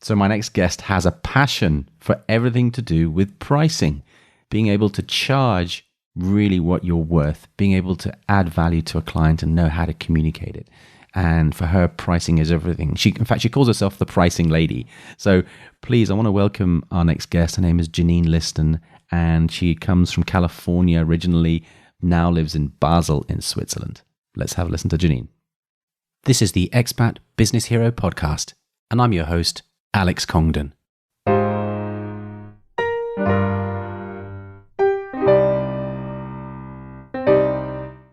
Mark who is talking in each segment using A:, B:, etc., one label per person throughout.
A: So my next guest has a passion for everything to do with pricing, being able to charge really what you're worth, being able to add value to a client and know how to communicate it. And for her, pricing is everything. In fact, she calls herself the pricing lady. So please, I want to welcome our next guest. Her name is Janene Liston, and she comes from California originally, now lives in Basel in Switzerland. Let's have a listen to Janene. This is the Expat Business Hero podcast, and I'm your host, Alex Congdon.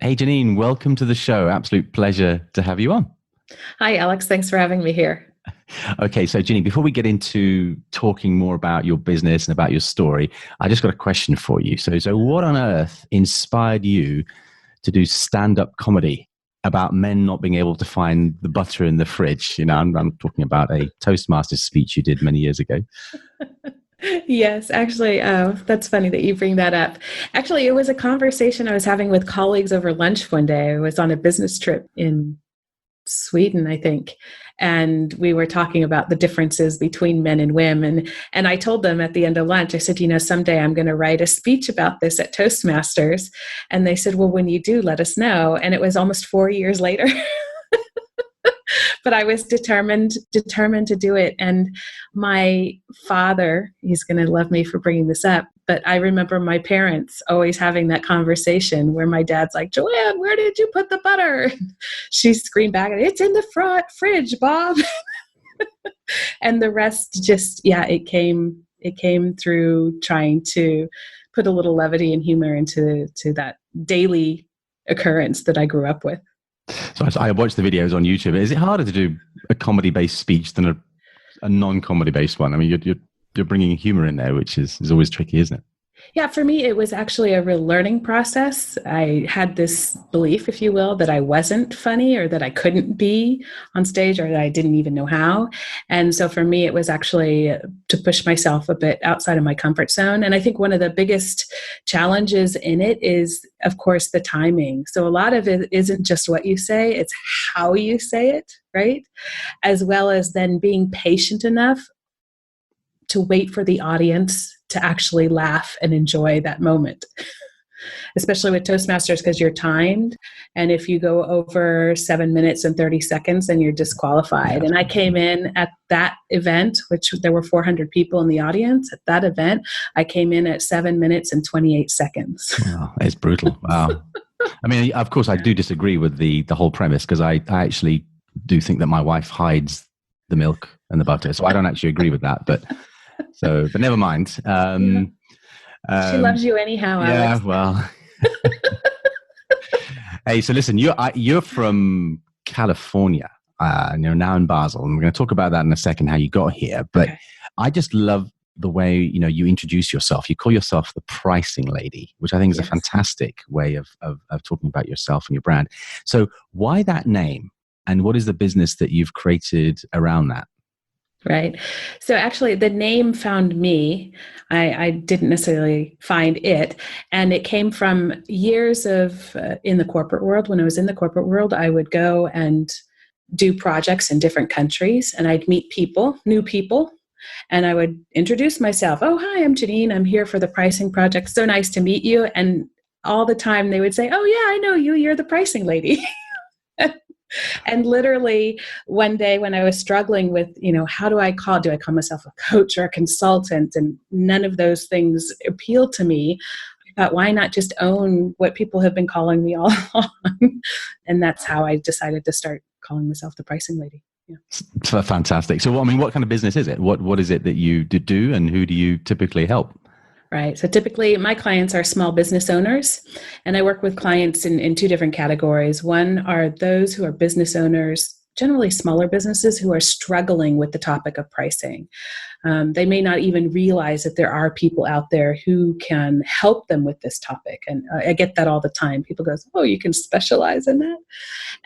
A: Hey, Janene, welcome to the show. Absolute pleasure to have you on.
B: Hi, Alex. Thanks for having me here.
A: Okay, so Janene, before we get into talking more about your business and about your story, I just got a question for you. So what on earth inspired you to do stand-up comedy about men not being able to find the butter in the fridge? You know, I'm talking about a Toastmasters speech you did many years ago.
B: Yes, actually, that's funny that you bring that up. Actually, it was a conversation I was having with colleagues over lunch one day. I was on a business trip in Sweden, I think, and we were talking about the differences between men and women. And I told them at the end of lunch, I said, someday I'm going to write a speech about this at Toastmasters. And they said, well, when you do, let us know. And it was almost 4 years later. But I was determined to do it. And my father, he's going to love me for bringing this up, but I remember my parents always having that conversation where my dad's like, Joanne, where did you put the butter? She screamed back, it's in the fridge, Bob. And the rest just, it came through trying to put a little levity and humor into that daily occurrence that I grew up with.
A: So I watched the videos on YouTube. Is it harder to do a comedy-based speech than a non-comedy-based one? I mean, you're bringing humor in there, which is always tricky, isn't it?
B: Yeah, for me, it was actually a real learning process. I had this belief, if you will, that I wasn't funny or that I couldn't be on stage or that I didn't even know how. And so for me, it was actually to push myself a bit outside of my comfort zone. And I think one of the biggest challenges in it is, of course, the timing. So a lot of it isn't just what you say, it's how you say it, right? As well as then being patient enough to wait for the audience to actually laugh and enjoy that moment, especially with Toastmasters, because you're timed. And if you go over 7 minutes and 30 seconds, then you're disqualified. And I came in at that event, which there were 400 people in the audience. At that event, I came in at 7 minutes and 28 seconds.
A: Wow, it's brutal. Wow. I mean, of course, I do disagree with the whole premise, because I actually do think that my wife hides the milk and the butter. So I don't actually agree with that, but never mind.
B: She loves you anyhow, Alex.
A: Yeah, well. Hey, so listen, you're from California, and you're now in Basel, and we're going to talk about that in a second, how you got here. But okay. I just love the way, you introduce yourself. You call yourself the pricing lady, which I think is a fantastic way of talking about yourself and your brand. So why that name, and what is the business that you've created around that?
B: Right. So actually the name found me. I didn't necessarily find it. And it came from years of in the corporate world. When I was in the corporate world, I would go and do projects in different countries, and I'd meet new people, and I would introduce myself. Oh, hi, I'm Janene. I'm here for the pricing project. So nice to meet you. And all the time they would say, oh yeah, I know you. You're the pricing lady. And literally one day when I was struggling with, how do I call myself a coach or a consultant? And none of those things appealed to me. I thought, why not just own what people have been calling me all along? And that's how I decided to start calling myself the pricing lady. Yeah.
A: Fantastic. So, what kind of business is it? What is it that you do, and who do you typically help?
B: Right. So typically my clients are small business owners, and I work with clients in two different categories. One are those who are business owners, generally smaller businesses, who are struggling with the topic of pricing. They may not even realize that there are people out there who can help them with this topic. And I get that all the time. People go, oh, you can specialize in that?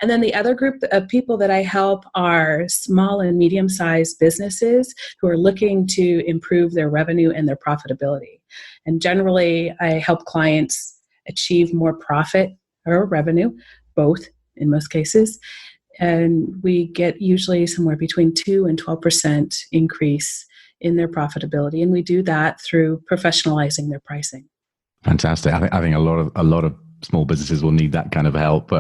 B: And then the other group of people that I help are small and medium-sized businesses who are looking to improve their revenue and their profitability. And generally, I help clients achieve more profit or revenue, both in most cases, And we get usually somewhere between 2 and 12% increase in their profitability. And we do that through professionalizing their pricing.
A: Fantastic. I think a lot of small businesses will need that kind of help.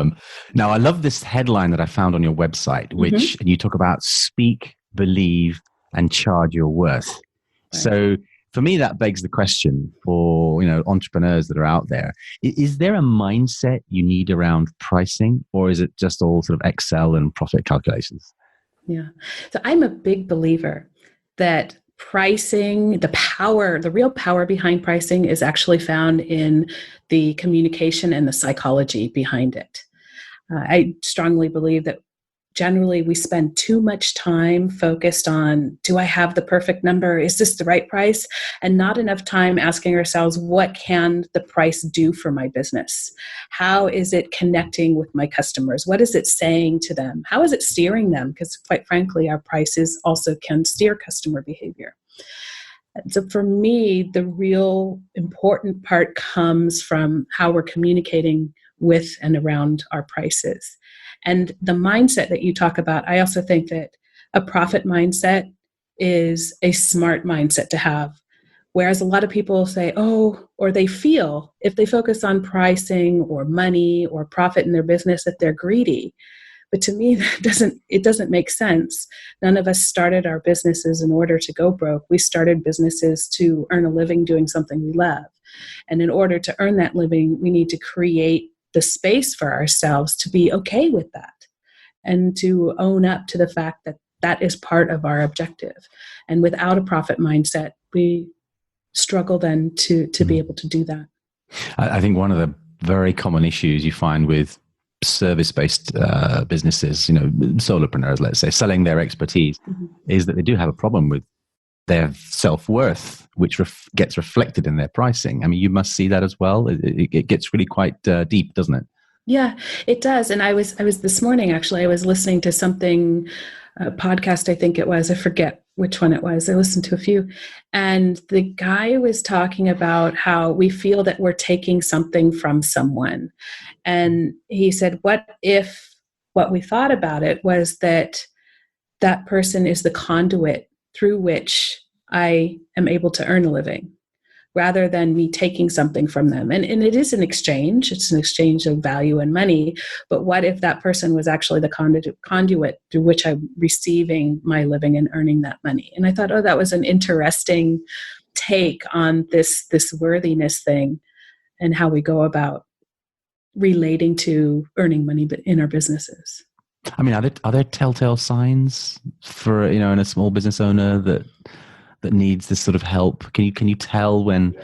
A: Now, I love this headline that I found on your website, which and you talk about speak, believe, and charge your worth. Right. So for me, that begs the question for entrepreneurs that are out there. Is there a mindset you need around pricing, or is it just all sort of Excel and profit calculations?
B: Yeah. So I'm a big believer that pricing, the real power behind pricing is actually found in the communication and the psychology behind it. I strongly believe that generally we spend too much time focused on, do I have the perfect number? Is this the right price? And not enough time asking ourselves, what can the price do for my business? How is it connecting with my customers? What is it saying to them? How is it steering them? Because quite frankly, our prices also can steer customer behavior. And so for me, the real important part comes from how we're communicating with and around our prices. And the mindset that you talk about, I also think that a profit mindset is a smart mindset to have. Whereas a lot of people say, or they feel if they focus on pricing or money or profit in their business that they're greedy. But to me, it doesn't make sense. None of us started our businesses in order to go broke. We started businesses to earn a living doing something we love. And in order to earn that living, we need to create the space for ourselves to be okay with that and to own up to the fact that that is part of our objective. And without a profit mindset, we struggle then to be able to do that.
A: I think one of the very common issues you find with service-based businesses, solopreneurs, let's say, selling their expertise, is that they do have a problem with their self-worth, which gets reflected in their pricing. I mean, you must see that as well. It gets really quite deep, doesn't it?
B: Yeah, it does. And I was this morning, actually, I was listening to something, a podcast, I think it was, I forget which one it was. I listened to a few. And the guy was talking about how we feel that we're taking something from someone. And he said, what if what we thought about it was that that person is the conduit through which I am able to earn a living, rather than me taking something from them. And it is an exchange. It's an exchange of value and money. But what if that person was actually the conduit through which I'm receiving my living and earning that money? And I thought, that was an interesting take on this worthiness thing and how we go about relating to earning money in our businesses.
A: I mean, are there telltale signs for in a small business owner that needs this sort of help? Can you tell when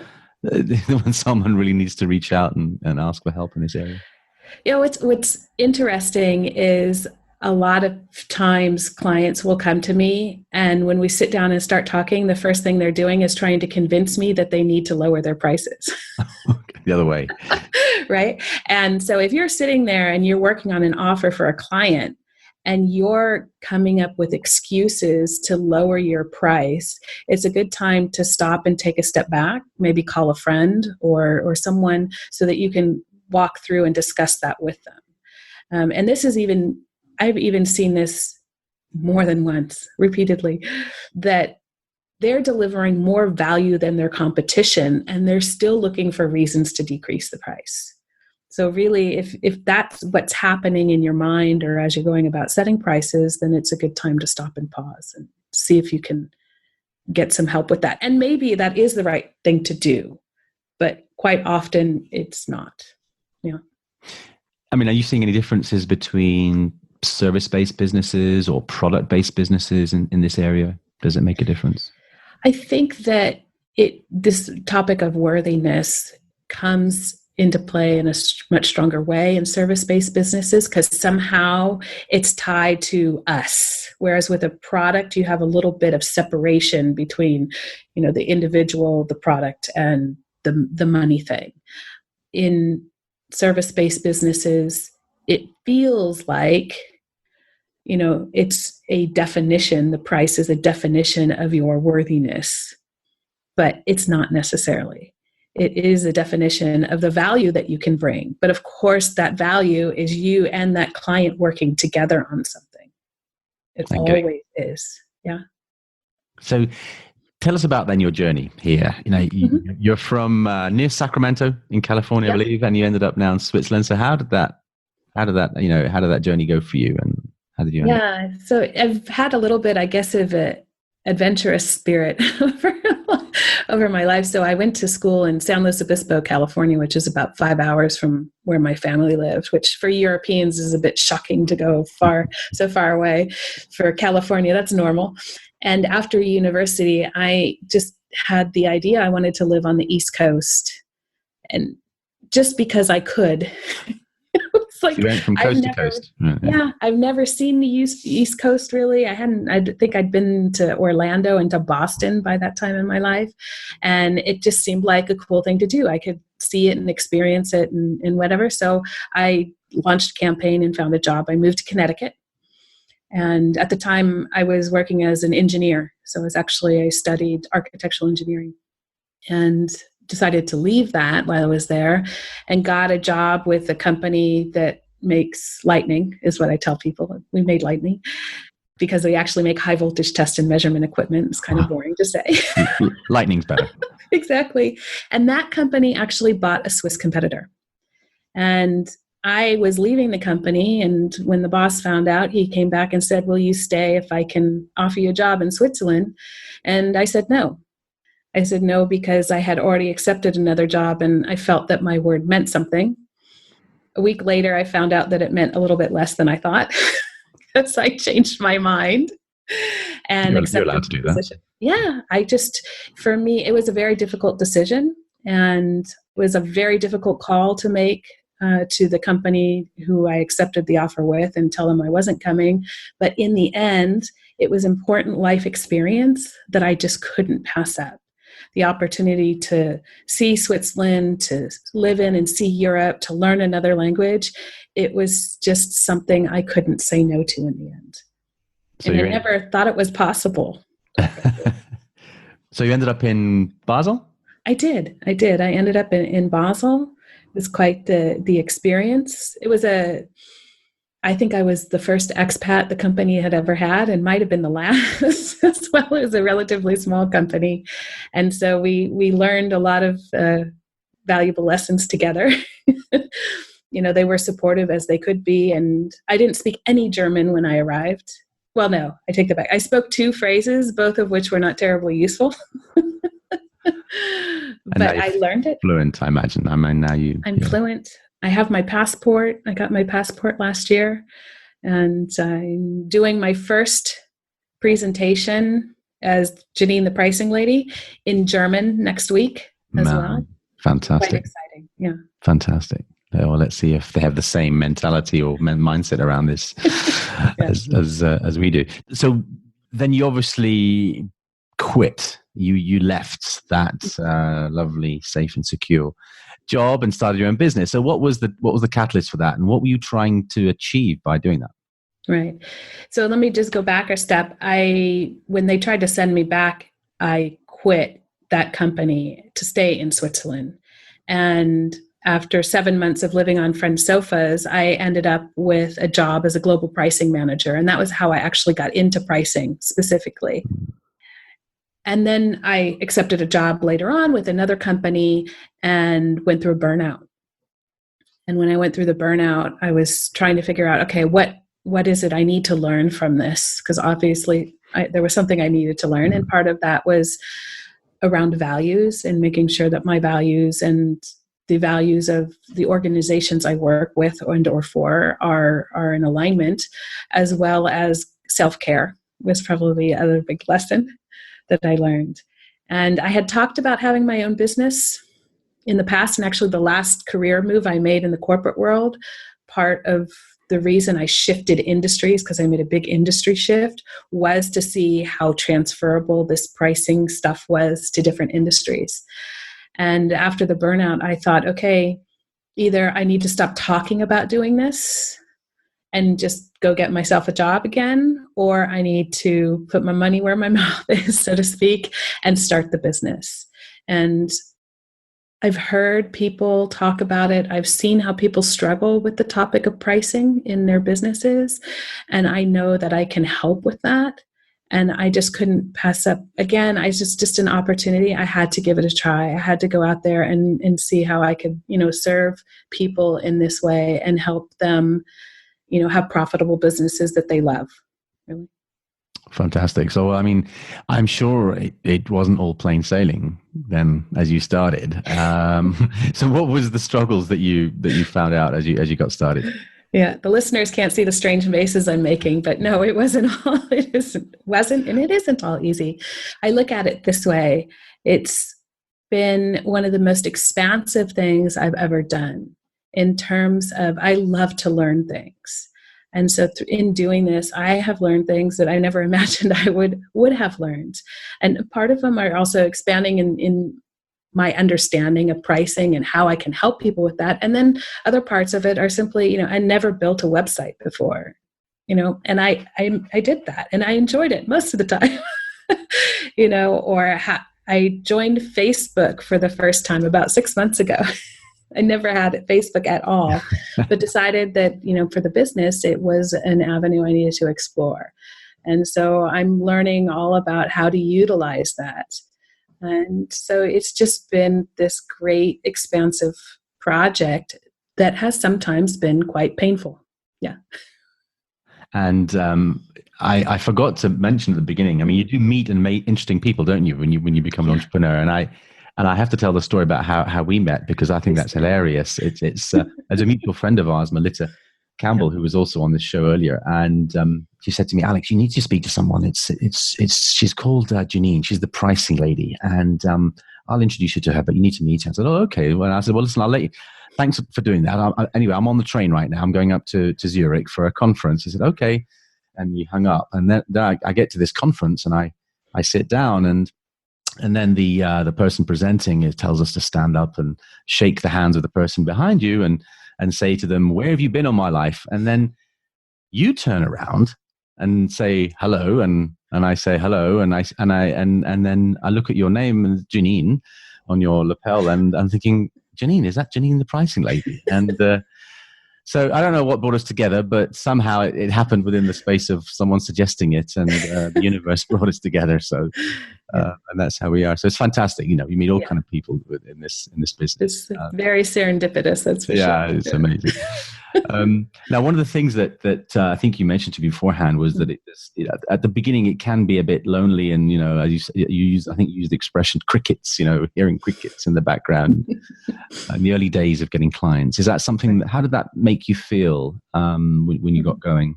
A: someone really needs to reach out and ask for help in this area?
B: What's interesting is a lot of times clients will come to me, and when we sit down and start talking, the first thing they're doing is trying to convince me that they need to lower their prices.
A: The other way.
B: Right? And so if you're sitting there and you're working on an offer for a client and you're coming up with excuses to lower your price, it's a good time to stop and take a step back, maybe call a friend or someone so that you can walk through and discuss that with them. And this is I've even seen this more than once, repeatedly, that they're delivering more value than their competition, and they're still looking for reasons to decrease the price. So really, if that's what's happening in your mind or as you're going about setting prices, then it's a good time to stop and pause and see if you can get some help with that. And maybe that is the right thing to do, but quite often it's not. Yeah.
A: I mean, are you seeing any differences between service-based businesses or product-based businesses in this area? Does it make a difference?
B: I think that this topic of worthiness comes into play in a much stronger way in service-based businesses because somehow it's tied to us. Whereas with a product, you have a little bit of separation between, the individual, the product, and the money thing. In service-based businesses, it feels like, it's a definition. The price is a definition of your worthiness, but it's not necessarily. it is a definition of the value that you can bring. But of course, that value is you and that client working together on something. It always is. Yeah.
A: So tell us about then your journey here. You're from near Sacramento in California, I believe, and you ended up now in Switzerland. So how did that journey go for you, and how did you end up?
B: So I've had a little bit, I guess, of an adventurous spirit over my life. So I went to school in San Luis Obispo, California, which is about 5 hours from where my family lived, which for Europeans is a bit shocking to go so far away. For California, that's normal. And after university, I just had the idea I wanted to live on the East Coast. And just because I could. It's like,
A: so you went from coast to coast.
B: Yeah, I've never seen the East Coast really. I think I'd been to Orlando and to Boston by that time in my life. And it just seemed like a cool thing to do. I could see it and experience it and whatever. So I launched a campaign and found a job. I moved to Connecticut. And at the time, I was working as an engineer. So I studied architectural engineering and decided to leave that while I was there and got a job with a company that makes lightning, is what I tell people. We made lightning because we actually make high voltage test and measurement equipment. It's kind of boring to say.
A: Lightning's better.
B: Exactly. And that company actually bought a Swiss competitor. And I was leaving the company, and when the boss found out, he came back and said, "Will you stay if I can offer you a job in Switzerland?" And I said no. I said no because I had already accepted another job, and I felt that my word meant something. A week later, I found out that it meant a little bit less than I thought because I changed my mind and accepted
A: you're allowed to do
B: the position. Yeah, for me, it was a very difficult decision, and it was a very difficult call to make. To the company who I accepted the offer with and tell them I wasn't coming. But in the end, it was important life experience that I just couldn't pass up. The opportunity to see Switzerland, to live in and see Europe, to learn another language, it was just something I couldn't say no to in the end. So I never thought it was possible.
A: So you ended up in Basel?
B: I did. I ended up in Basel. It was quite the experience. I think I was the first expat the company had ever had, and might have been the last as well. It was a relatively small company. And so we learned a lot of valuable lessons together. They were supportive as they could be. And I didn't speak any German when I arrived. Well, no, I take that back. I spoke 2 phrases, both of which were not terribly useful. But I learned it.
A: Fluent, I imagine. I mean, now
B: I'm fluent. I have my passport. I got my passport last year, and I'm doing my first presentation as Janene, the pricing lady, in German next week as well.
A: Fantastic.
B: Quite exciting. Yeah.
A: Fantastic. Well, let's see if they have the same mentality or mindset around this as we do. So then you obviously quit. You left that lovely, safe and secure job and started your own business. So what was the catalyst for that, and what were you trying to achieve by doing that?
B: Right. So let me just go back a step. When they tried to send me back, I quit that company to stay in Switzerland. And after 7 months of living on French sofas, I ended up with a job as a global pricing manager. And that was how I actually got into pricing specifically. And then I accepted a job later on with another company and went through a burnout. And when I went through the burnout, I was trying to figure out, okay, what is it I need to learn from this? Because obviously there was something I needed to learn. And part of that was around values and making sure that my values and the values of the organizations I work with or for are in alignment, as well as self-care was probably another big lesson that I learned. And I had talked about having my own business in the past, and actually the last career move I made in the corporate world, part of the reason I shifted industries, because I made a big industry shift, was to see how transferable this pricing stuff was to different industries. And after the burnout, I thought, okay, either I need to stop talking about doing this and just go get myself a job again, or I need to put my money where my mouth is, so to speak, and start the business. And I've heard people talk about it. I've seen how people struggle with the topic of pricing in their businesses. And I know that I can help with that. And I just couldn't pass up. Again, I just an opportunity. I had to give it a try. I had to go out there and see how I could, serve people in this way and help them, have profitable businesses that they love. Really.
A: Fantastic. So, I mean, I'm sure it wasn't all plain sailing then as you started. So what was the struggles that you found out as you got started?
B: Yeah, the listeners can't see the strange faces I'm making, but no, it wasn't and it isn't all easy. I look at it this way. It's been one of the most expansive things I've ever done in terms of I love to learn things. And so in doing this, I have learned things that I never imagined I would have learned. And part of them are also expanding in my understanding of pricing and how I can help people with that. And then other parts of it are simply, I never built a website before, and I did that and I enjoyed it most of the time, I joined Facebook for the first time about 6 months ago. I never had Facebook at all, but decided that, for the business, it was an avenue I needed to explore. And so I'm learning all about how to utilize that. And so it's just been this great, expansive project that has sometimes been quite painful. Yeah.
A: And I forgot to mention at the beginning, I mean, you do meet and make interesting people, don't you, when you become an entrepreneur? And I have to tell the story about how we met, because I think that's hilarious. It's as a mutual friend of ours, Melita Campbell, who was also on this show earlier, and she said to me, "Alex, you need to speak to someone. She's called Janene. She's the pricing lady, and I'll introduce you to her, but you need to meet her." I said, "Oh, okay." Well, I said, "Well, listen, I'll let you. Thanks for doing that. Anyway, I'm on the train right now. I'm going up to Zurich for a conference." He said, "Okay," and he hung up. And then I get to this conference, and I sit down, and then the person presenting tells us to stand up and shake the hands of the person behind you and say to them, "Where have you been all my life?" And then you turn around and say hello, and I say hello, and then I look at your name, and Janene on your lapel, and I'm thinking, Janene, is that Janene the pricing lady? And so I don't know what brought us together, but somehow it happened within the space of someone suggesting it, and the universe brought us together. So, and that's how we are. So it's fantastic. You meet all kind of people in this business.
B: It's very serendipitous. That's for sure.
A: Yeah, it's amazing. Now, one of the things that I think you mentioned to me beforehand was that at the beginning it can be a bit lonely, and as you use, I think you used the expression crickets. Hearing crickets in the background in the early days of getting clients. Is that something? How did that make you feel when you got going?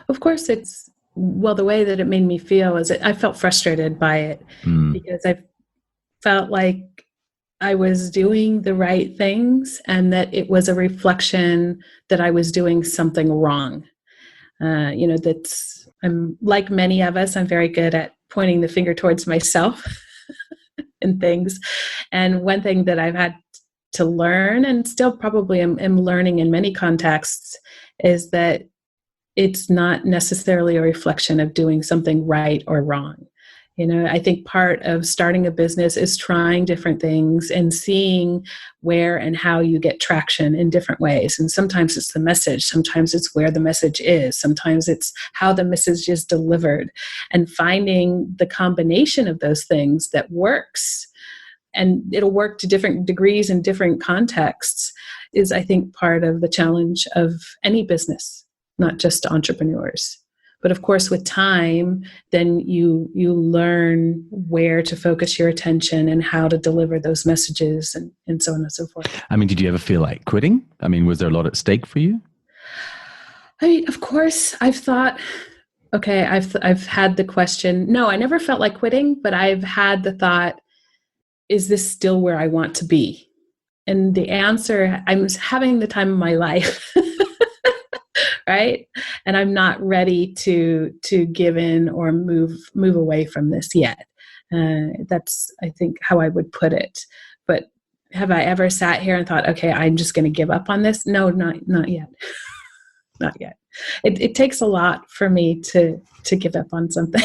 B: Of course, the way that it made me feel is I felt frustrated by it because I felt like I was doing the right things and that it was a reflection that I was doing something wrong. I'm like many of us, I'm very good at pointing the finger towards myself and things. And one thing that I've had to learn, and still probably am learning in many contexts, is that it's not necessarily a reflection of doing something right or wrong. I think part of starting a business is trying different things and seeing where and how you get traction in different ways. And sometimes it's the message, sometimes it's where the message is, sometimes it's how the message is delivered, and finding the combination of those things that works. And it'll work to different degrees in different contexts is, I think, part of the challenge of any business, not just entrepreneurs. But of course, with time, then you learn where to focus your attention and how to deliver those messages and so on and so forth.
A: I mean, did you ever feel like quitting? I mean, was there a lot at stake for you?
B: I mean, of course, I've thought, okay, I've had the question. No, I never felt like quitting, but I've had the thought, is this still where I want to be? And the answer, I'm having the time of my life. Right? And I'm not ready to give in or move away from this yet. That's, I think, how I would put it. But have I ever sat here and thought, okay, I'm just going to give up on this? No, not yet. Not yet. It takes a lot for me to give up on something.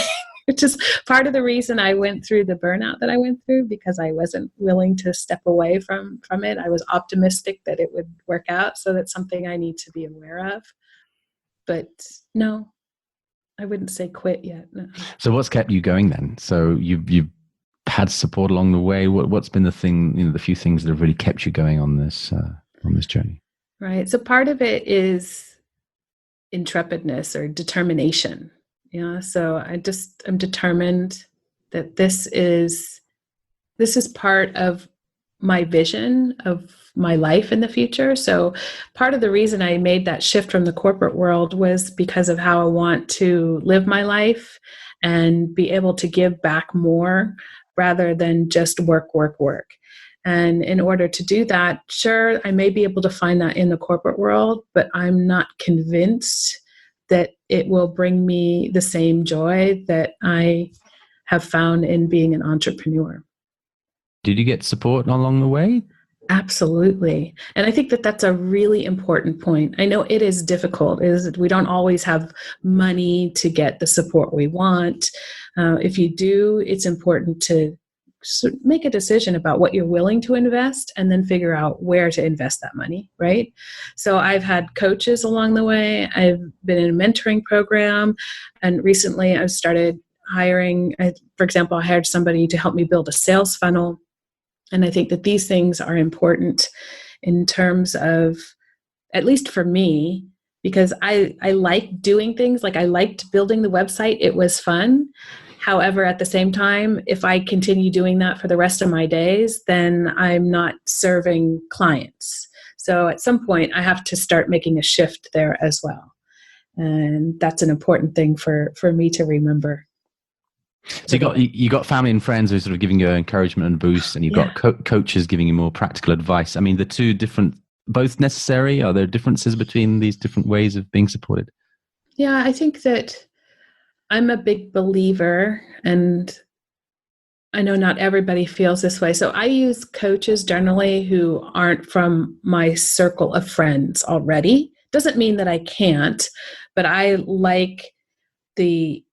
B: which is part of the reason I went through the burnout that I went through, because I wasn't willing to step away from it. I was optimistic that it would work out. So that's something I need to be aware of. But no, I wouldn't say quit yet. No.
A: So what's kept you going then? So you've had support along the way. What's been the thing, the few things that have really kept you going on this journey?
B: Right. So part of it is intrepidness or determination. Yeah. So I'm determined that this is part of my vision of my life in the future. So part of the reason I made that shift from the corporate world was because of how I want to live my life and be able to give back more rather than just work, work, work. And in order to do that, sure, I may be able to find that in the corporate world, but I'm not convinced that it will bring me the same joy that I have found in being an entrepreneur.
A: Did you get support along the way?
B: Absolutely. And I think that that's a really important point. I know it is difficult. We don't always have money to get the support we want. If you do, it's important to make a decision about what you're willing to invest and then figure out where to invest that money, right? So I've had coaches along the way. I've been in a mentoring program. And recently I've started hiring, for example, I hired somebody to help me build a sales funnel. And I think that these things are important in terms of, at least for me, because I like doing things. Like I liked building the website. It was fun. However, at the same time, if I continue doing that for the rest of my days, then I'm not serving clients. So at some point, I have to start making a shift there as well. And that's an important thing for me to remember.
A: So you got family and friends who are sort of giving you encouragement and boost, and you've got coaches giving you more practical advice. I mean, the two different, both necessary? Are there differences between these different ways of being supported?
B: Yeah, I think that I'm a big believer, and I know not everybody feels this way. So I use coaches generally who aren't from my circle of friends already. Doesn't mean that I can't, but I like the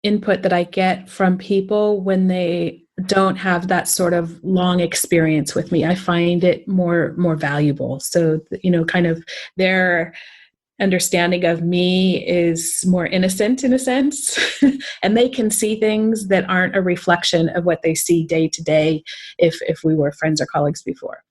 B: input that I get from people when they don't have that sort of long experience with me. I find it more valuable. So, kind of their understanding of me is more innocent in a sense, and they can see things that aren't a reflection of what they see day to day if we were friends or colleagues before.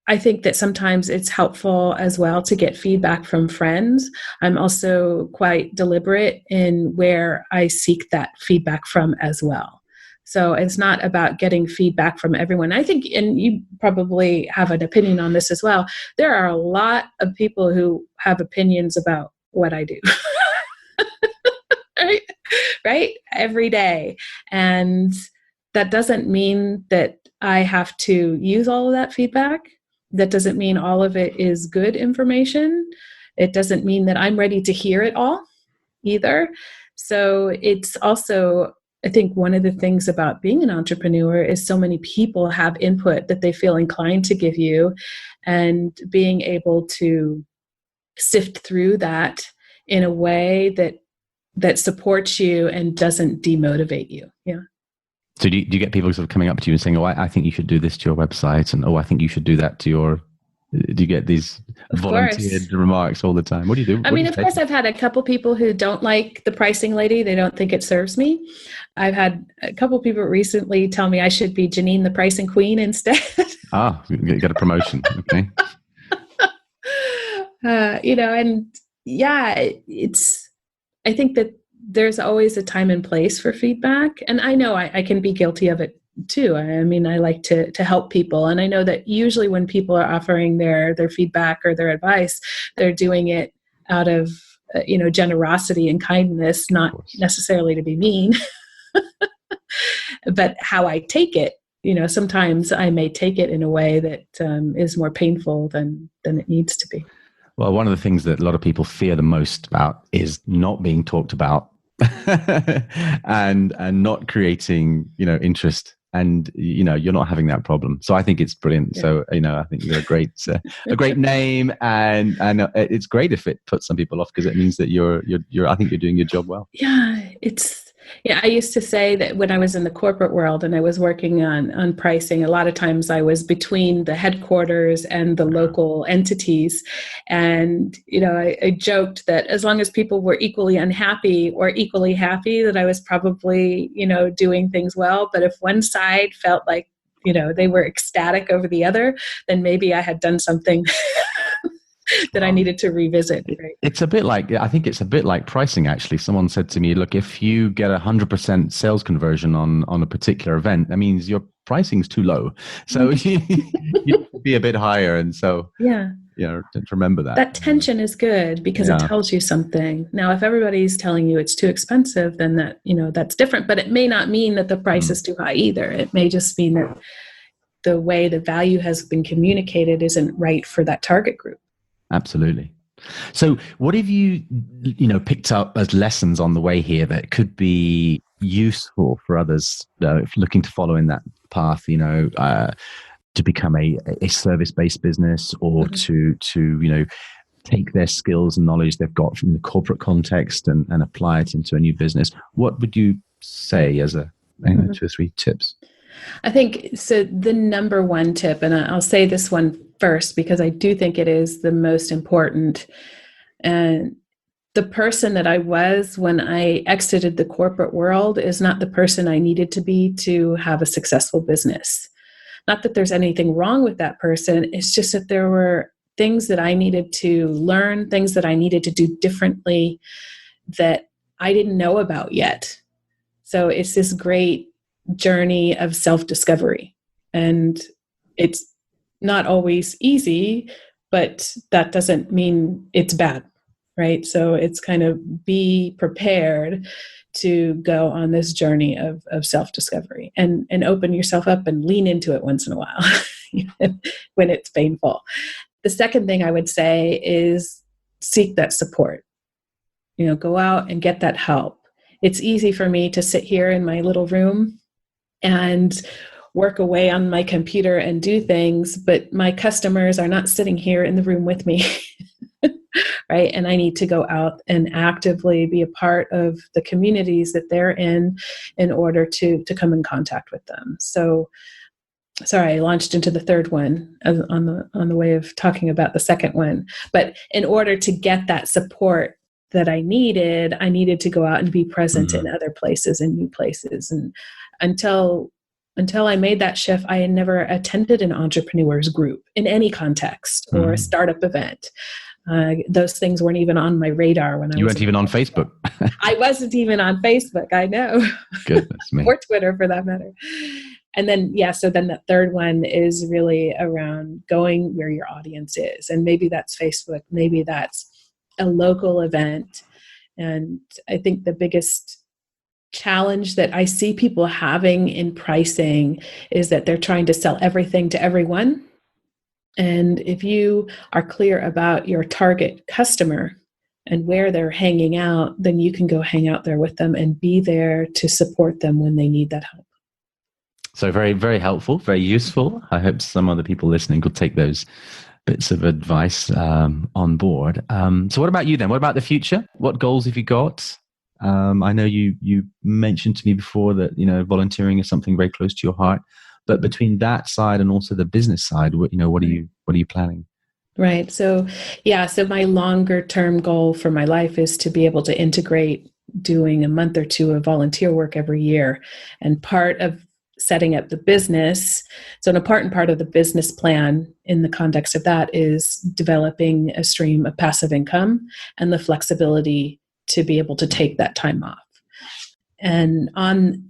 B: I think that sometimes it's helpful as well to get feedback from friends. I'm also quite deliberate in where I seek that feedback from as well. So it's not about getting feedback from everyone. I think, and you probably have an opinion on this as well, there are a lot of people who have opinions about what I do. Right? Every day. And that doesn't mean that I have to use all of that feedback. That doesn't mean all of it is good information. It doesn't mean that I'm ready to hear it all either. So it's also, I think one of the things about being an entrepreneur is so many people have input that they feel inclined to give you, and being able to sift through that in a way that supports you and doesn't demotivate you. Yeah.
A: So do you get people sort of coming up to you and saying, "Oh, I think you should do this to your website," and "Oh, I think you should do that to your"? Do you get these volunteered remarks all the time? What do you do?
B: I mean, of course, I've had a couple people who don't like the pricing lady. They don't think it serves me. I've had a couple people recently tell me I should be Janene the pricing queen instead.
A: You get a promotion. Okay.
B: And yeah, I think that there's always a time and place for feedback. And I know I can be guilty of it too. I mean, I like to help people. And I know that usually when people are offering their feedback or their advice, they're doing it out of, generosity and kindness, not necessarily to be mean. But how I take it, sometimes I may take it in a way that is more painful than it needs to be.
A: Well, one of the things that a lot of people fear the most about is not being talked about and not creating, interest. And, you're not having that problem. So I think it's brilliant. Yeah. So, I think you're a great name, and it's great if it puts some people off, because it means that I think you're doing your job well.
B: Yeah. It's Yeah, I used to say that when I was in the corporate world and I was working on pricing, a lot of times I was between the headquarters and the local entities. And, I joked that as long as people were equally unhappy or equally happy, that I was probably, doing things well. But if one side felt like, they were ecstatic over the other, then maybe I had done something that I needed to revisit. Right?
A: It's a bit like, I think it's a bit like pricing, actually. Someone said to me, look, if you get 100% sales conversion on a particular event, that means your pricing's too low. So you should be a bit higher. And so,
B: yeah.
A: Remember that.
B: That tension is good because it tells you something. Now, if everybody's telling you it's too expensive, then that's different. But it may not mean that the price is too high either. It may just mean that the way the value has been communicated isn't right for that target group.
A: Absolutely. So what have you picked up as lessons on the way here that could be useful for others looking to follow in that path, to become a service-based business, or to take their skills and knowledge they've got from the corporate context and apply it into a new business? What would you say as 2 or 3 tips?
B: I think so. The number one tip, and I'll say this one first because I do think it is the most important. And the person that I was when I exited the corporate world is not the person I needed to be to have a successful business. Not that there's anything wrong with that person. It's just that there were things that I needed to learn, things that I needed to do differently that I didn't know about yet. So it's this great journey of self-discovery. And it's not always easy, but that doesn't mean it's bad, right? So it's kind of be prepared to go on this journey of self-discovery and open yourself up and lean into it once in a while when it's painful. The second thing I would say is seek that support. Go out and get that help. It's easy for me to sit here in my little room and work away on my computer and do things, but my customers are not sitting here in the room with me, right? And I need to go out and actively be a part of the communities that they're in order to come in contact with them. So, sorry, I launched into the third one on the way of talking about the second one. But in order to get that support that I needed to go out and be present in other places and new places. And until I made that shift, I had never attended an entrepreneur's group in any context or a startup event. Those things weren't even on my radar when
A: you weren't even on Facebook.
B: I wasn't even on Facebook. I know.
A: Goodness me.
B: Or Twitter for that matter. And then, so then the third one is really around going where your audience is. And maybe that's Facebook. Maybe that's a local event. And I think the biggest challenge that I see people having in pricing is that they're trying to sell everything to everyone. And if you are clear about your target customer and where they're hanging out, then you can go hang out there with them and be there to support them when they need that help.
A: So very, very helpful, very useful. I hope some other people listening could take those bits of advice on board. So what about you then? What about the future? What goals have you got? I know you mentioned to me before that, volunteering is something very close to your heart, but between that side and also the business side, what are you planning?
B: Right. So, so my longer term goal for my life is to be able to integrate doing a month or two of volunteer work every year. And part of setting up the business, so an important part of the business plan in the context of that is developing a stream of passive income and the flexibility to be able to take that time off. And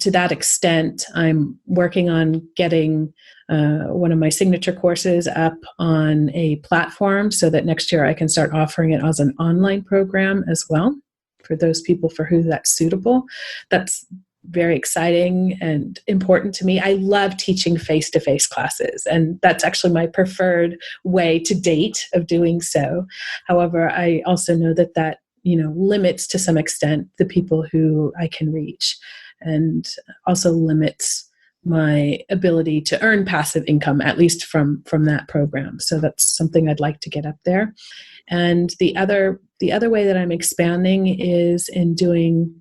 B: to that extent, I'm working on getting one of my signature courses up on a platform so that next year I can start offering it as an online program as well for those people for who that's suitable. That's very exciting and important to me. I love teaching face-to-face classes, and that's actually my preferred way to date of doing so. However, I also know that limits to some extent the people who I can reach, and also limits my ability to earn passive income, at least from that program. So that's something I'd like to get up there. And the other way that I'm expanding is in doing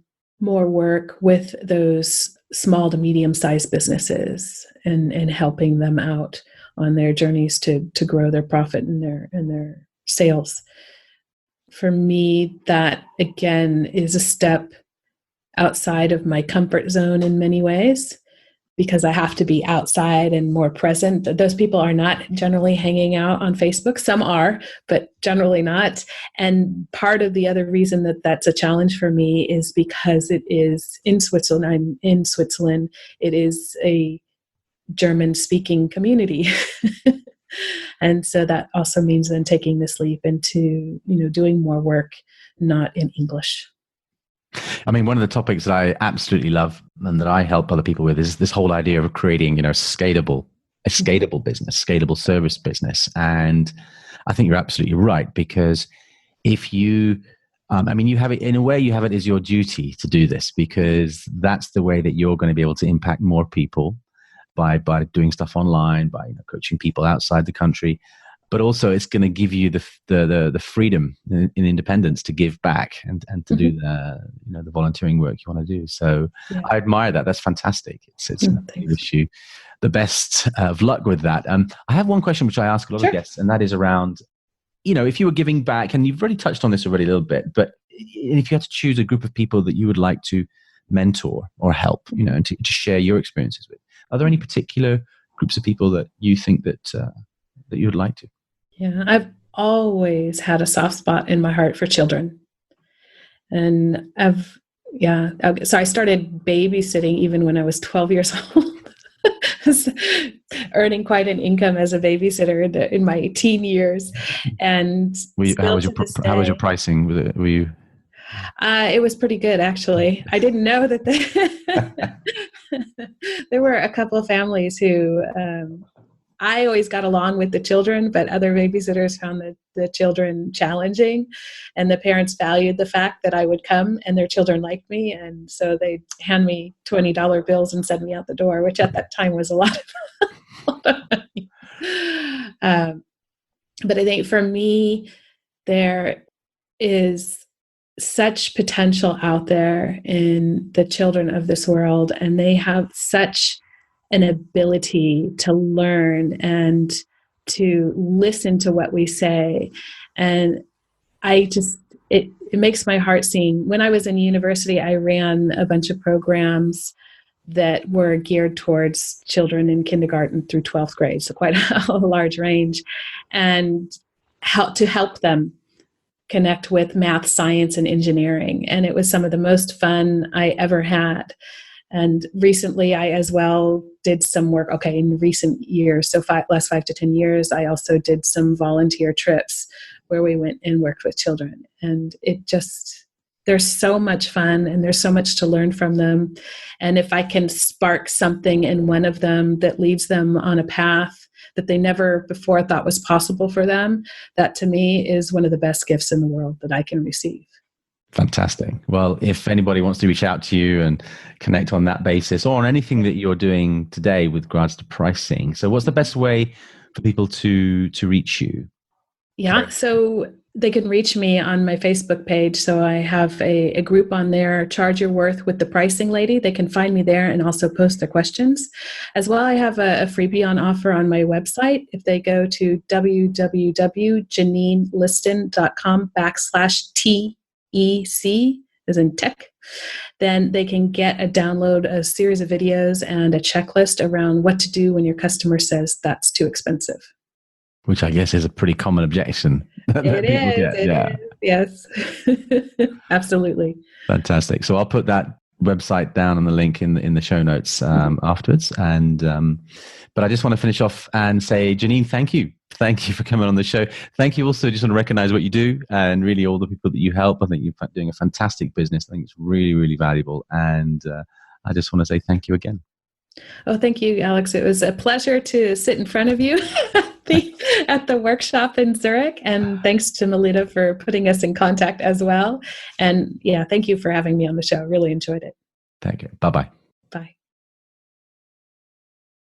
B: more work with those small to medium-sized businesses and helping them out on their journeys to grow their profit and their sales. For me, that again is a step outside of my comfort zone in many ways, because I have to be outside and more present. Those people are not generally hanging out on Facebook. Some are, but generally not. And part of the other reason that that's a challenge for me is because it is in Switzerland. I'm in Switzerland. It is a German-speaking community. And so that also means then taking this leap into, doing more work not in English.
A: I mean, one of the topics that I absolutely love and that I help other people with is this whole idea of creating, a scalable business, scalable service business. And I think you're absolutely right, because if you, you have it in a way, you have it as your duty to do this, because that's the way that you're going to be able to impact more people by doing stuff online, by coaching people outside the country. But also it's going to give you the freedom in independence to give back and to do the volunteering work you want to do. So yeah. I admire that. That's fantastic. I wish you the best of luck with that. I have one question which I ask a lot of guests, and that is around, if you were giving back, and you've already touched on this already a little bit, but if you had to choose a group of people that you would like to mentor or help, and to share your experiences with, are there any particular groups of people that you think that you would like to?
B: Yeah, I've always had a soft spot in my heart for children. And so I started babysitting even when I was 12 years old, earning quite an income as a babysitter in my teen years. And
A: how was your pricing? Were you?
B: It was pretty good, actually. I didn't know that there were a couple of families who I always got along with the children, but other babysitters found the children challenging, and the parents valued the fact that I would come and their children liked me. And so they'd hand me $20 bills and send me out the door, which at that time was a lot of money. But I think for me, there is such potential out there in the children of this world, and they have such an ability to learn and to listen to what we say. And it makes my heart sing. When I was in university, I ran a bunch of programs that were geared towards children in kindergarten through 12th grade, so quite a large range, and to help them connect with math, science, and engineering. And it was some of the most fun I ever had. And recently, I as well did some work, in recent years, so last 5 to 10 years, I also did some volunteer trips where we went and worked with children. And there's so much fun and there's so much to learn from them. And if I can spark something in one of them that leads them on a path that they never before thought was possible for them, that to me is one of the best gifts in the world that I can receive.
A: Fantastic. Well, if anybody wants to reach out to you and connect on that basis, or on anything that you're doing today with regards to pricing, so what's the best way for people to reach you?
B: Yeah, so they can reach me on my Facebook page. So I have a group on there, Charge Your Worth with the Pricing Lady. They can find me there and also post their questions. As well, I have a freebie on offer on my website. If they go to www.janeneliston.com/TEC, as in tech, then they can download a series of videos and a checklist around what to do when your customer says that's too expensive.
A: Which I guess is a pretty common objection.
B: It is. Yes, absolutely.
A: Fantastic. So I'll put that website down on the link in the show notes afterwards. And but I just want to finish off and say, Janene, thank you. Thank you for coming on the show. Thank you also, just want to recognize what you do and really all the people that you help. I think you're doing a fantastic business. I think it's really, really valuable. And I just want to say thank you again.
B: Oh, thank you, Alex. It was a pleasure to sit in front of you at the workshop in Zurich. And thanks to Melita for putting us in contact as well. And yeah, thank you for having me on the show. Really enjoyed it.
A: Thank you. Bye-bye.